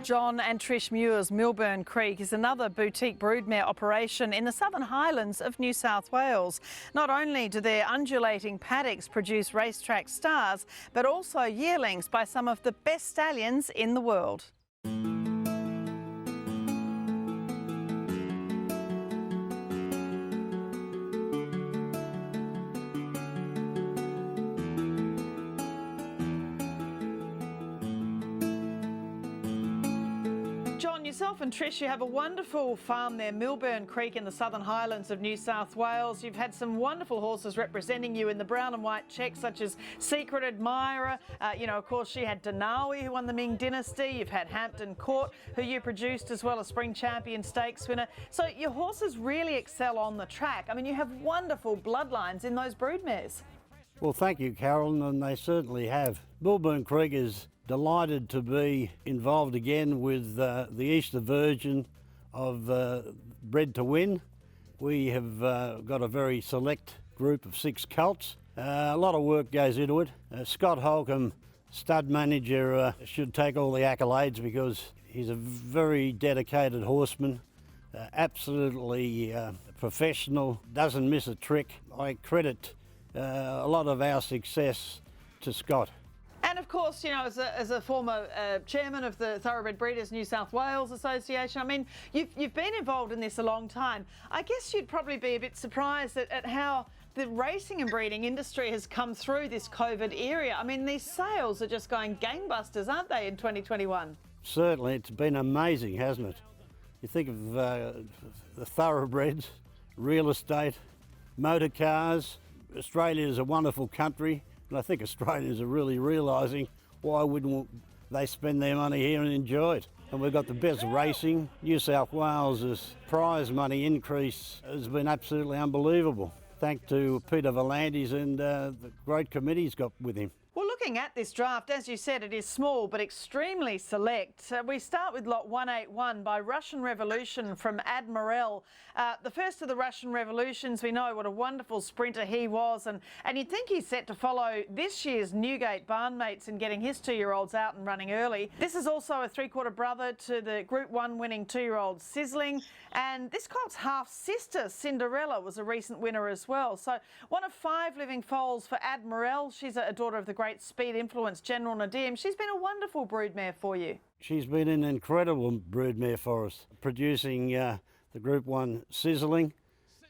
John and Trish Muir's Milburn Creek is another boutique broodmare operation in the Southern Highlands of New South Wales. Not only do their undulating paddocks produce racetrack stars, but also yearlings by some of the best stallions in the world. Yourself and Trish, you have a wonderful farm there, Milburn Creek in the Southern Highlands of New South Wales. You've had some wonderful horses representing you in the brown and white checks, such as Secret Admirer. Of course, she had Denawi, who won the Ming Dynasty. You've had Hampton Court, who you produced as well, a Spring Champion Stakes winner. So your horses really excel on the track. I mean, you have wonderful bloodlines in those broodmares. Well, thank you, Carolyn, and they certainly have. Milburn Creek is delighted to be involved again with the Easter Virgin of Bred to Win. We have got a very select group of 6 colts. A lot of work goes into it. Scott Holcomb, stud manager, should take all the accolades because he's a very dedicated horseman, absolutely professional, doesn't miss a trick. I credit a lot of our success to Scott. And of course, you know, as a former chairman of the Thoroughbred Breeders New South Wales Association, I mean, you've been involved in this a long time. I guess you'd probably be a bit surprised at how the racing and breeding industry has come through this COVID era. I mean, these sales are just going gangbusters, aren't they, in 2021? Certainly, it's been amazing, hasn't it? You think of the thoroughbreds, real estate, motor cars. Australia is a wonderful country. And I think Australians are really realising why wouldn't they spend their money here and enjoy it. And we've got the best racing. New South Wales's prize money increase has been absolutely unbelievable. Thanks to Peter Volandes and the great committee he's got with him. Well, looking at this draft, as you said, it is small but extremely select. We start with lot 181 by Russian Revolution from Admiral. The first of the Russian Revolutions, we know what a wonderful sprinter he was, and you'd think he's set to follow this year's Newgate barnmates in getting his 2-year-olds out and running early. This is also a 3/4 brother to the Group 1 winning 2-year-old Sizzling, and this colt's half-sister, Cinderella, was a recent winner as well. So one of 5 living foals for Admiral. She's a daughter of the great speed influence General Nadim. She's been a wonderful broodmare for you. She's been an incredible broodmare for us, producing the Group 1 Sizzling,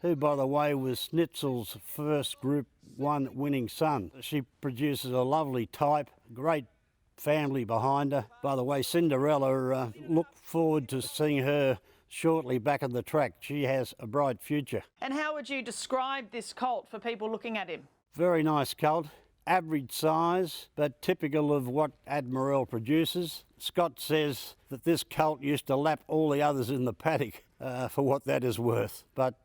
who, by the way, was Snitzel's first Group 1 winning son. She produces a lovely type, great family behind her. By the way, Cinderella, look forward to seeing her shortly back on the track. She has a bright future. And how would you describe this colt for people looking at him? Very nice colt. Average size, but typical of what Admiral produces. Scott says that this colt used to lap all the others in the paddock, for what that is worth, but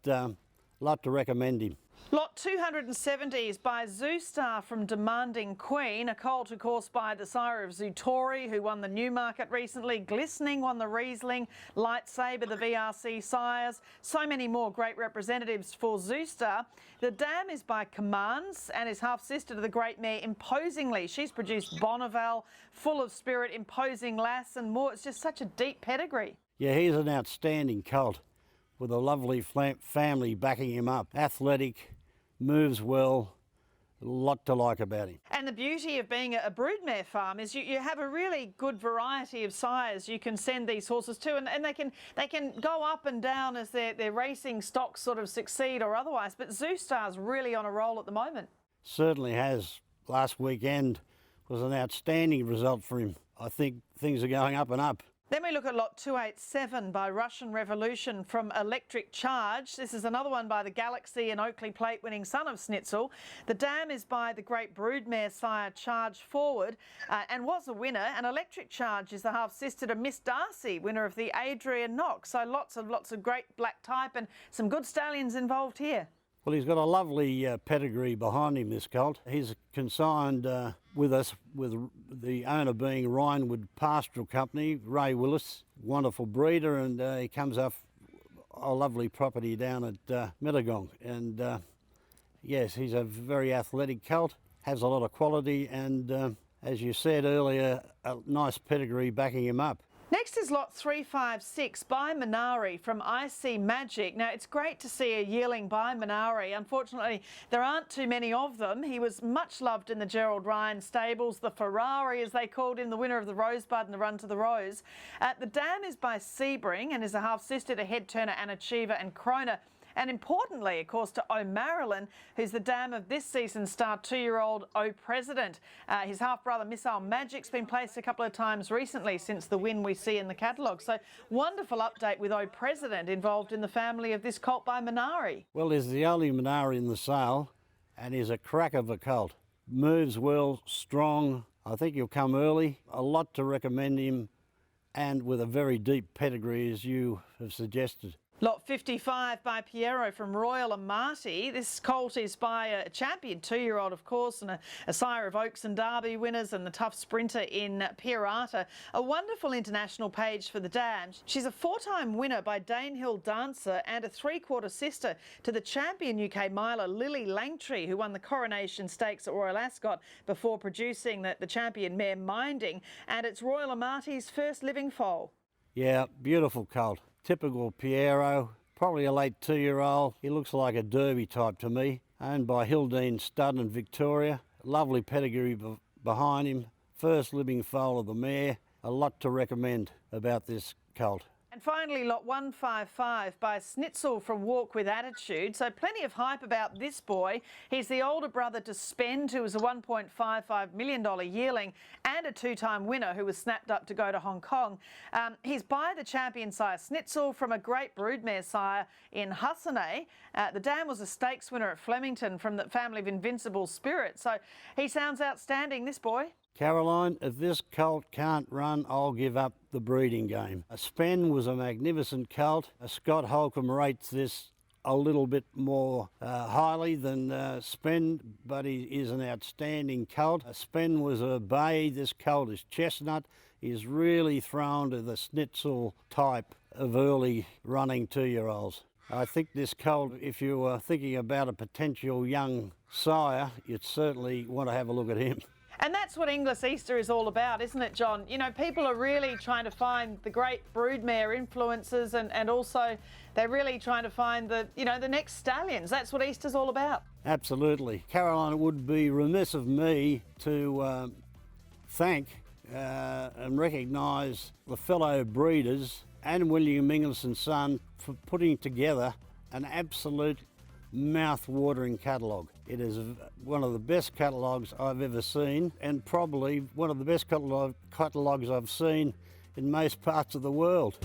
lot to recommend him. Lot 270 is by Zoustar from Demanding Queen, a colt, of course, by the sire of Zutori, who won the Newmarket recently. Glistening won the Riesling, Lightsaber, the VRC sires. So many more great representatives for Zoustar. The dam is by Commands and is half-sister to the great mare Imposingly. She's produced Bonneval, Full of Spirit, Imposing Lass and more. It's just such a deep pedigree. Yeah, he's an outstanding colt with a lovely family backing him up. Athletic, moves well, a lot to like about him. And the beauty of being a broodmare farm is you have a really good variety of sires you can send these horses to, and they can go up and down as their racing stocks sort of succeed or otherwise. But Zoustar's really on a roll at the moment. Certainly has. Last weekend was an outstanding result for him. I think things are going up and up. Then we look at lot 287 by Russian Revolution from Electric Charge. This is another one by the Galaxy and Oakley Plate winning son of Snitzel. The dam is by the great broodmare sire Charge Forward and was a winner. And Electric Charge is the half-sister to Miss Darcy, winner of the Adrian Knox. So lots of great black type and some good stallions involved here. Well, he's got a lovely pedigree behind him, this colt. He's consigned with us, with the owner being Rhinewood Pastoral Company, Ray Willis, wonderful breeder, and he comes off a lovely property down at Mittagong. And yes, he's a very athletic colt. has a lot of quality and, as you said earlier, a nice pedigree backing him up. Next is lot 356 by Menari from IC Magic. Now, it's great to see a yearling by Menari. Unfortunately, there aren't too many of them. He was much loved in the Gerald Ryan stables, the Ferrari, as they called him, the winner of the Rosebud and the Run to the Rose. The dam is by Sebring and is a half-sister to Head Turner and Achiever and Krona. And importantly, of course, to O'Marilyn, who's the dam of this season's star 2-year-old O President. His half-brother Missile Magic's been placed a couple of times recently since the win we see in the catalogue. So wonderful update with O President involved in the family of this colt by Menari. Well, he's the only Menari in the sale and he's a crack of a colt. Moves well, strong. I think he'll come early. A lot to recommend him and with a very deep pedigree, as you have suggested. Lot 55 by Pierro from Royal Amati. This colt is by a champion 2-year-old, of course, and a sire of Oaks and Derby winners and the tough sprinter in Pierata. A wonderful international page for the dam. She's a 4-time winner by Danehill Dancer and a 3/4 sister to the champion UK miler Lily Langtree, who won the Coronation Stakes at Royal Ascot before producing the champion mare Minding. And it's Royal Amati's first living foal. Yeah, beautiful colt. Typical Pierro, probably a late 2-year-old. He looks like a Derby type to me. Owned by Hildene Stud and Victoria. Lovely pedigree behind him. First living foal of the mare. A lot to recommend about this colt. And finally, lot 155 by Snitzel from Walk With Attitude. So plenty of hype about this boy. He's the older brother to Spend, who was a $1.55 million yearling and a 2-time winner who was snapped up to go to Hong Kong. He's by the champion sire Snitzel from a great broodmare sire in Hussanay. The dam was a stakes winner at Flemington from the family of Invincible Spirit. So he sounds outstanding, this boy. Caroline, if this colt can't run, I'll give up the breeding game. A Spen was a magnificent colt. Scott Holcomb rates this a little bit more highly than Spen, but he is an outstanding colt. Spen was a bay. This colt is chestnut. He's really thrown to the Snitzel type of early running 2-year-olds. I think this colt, if you were thinking about a potential young sire, you'd certainly want to have a look at him. And that's what Inglis Easter is all about, isn't it, John? You know, people are really trying to find the great broodmare influences and also they're really trying to find the next stallions. That's what Easter's all about. Absolutely. Caroline, it would be remiss of me to thank and recognise the fellow breeders and William Inglis and Son for putting together an absolute mouth-watering catalogue. It is one of the best catalogues I've ever seen and probably one of the best catalogues I've seen in most parts of the world.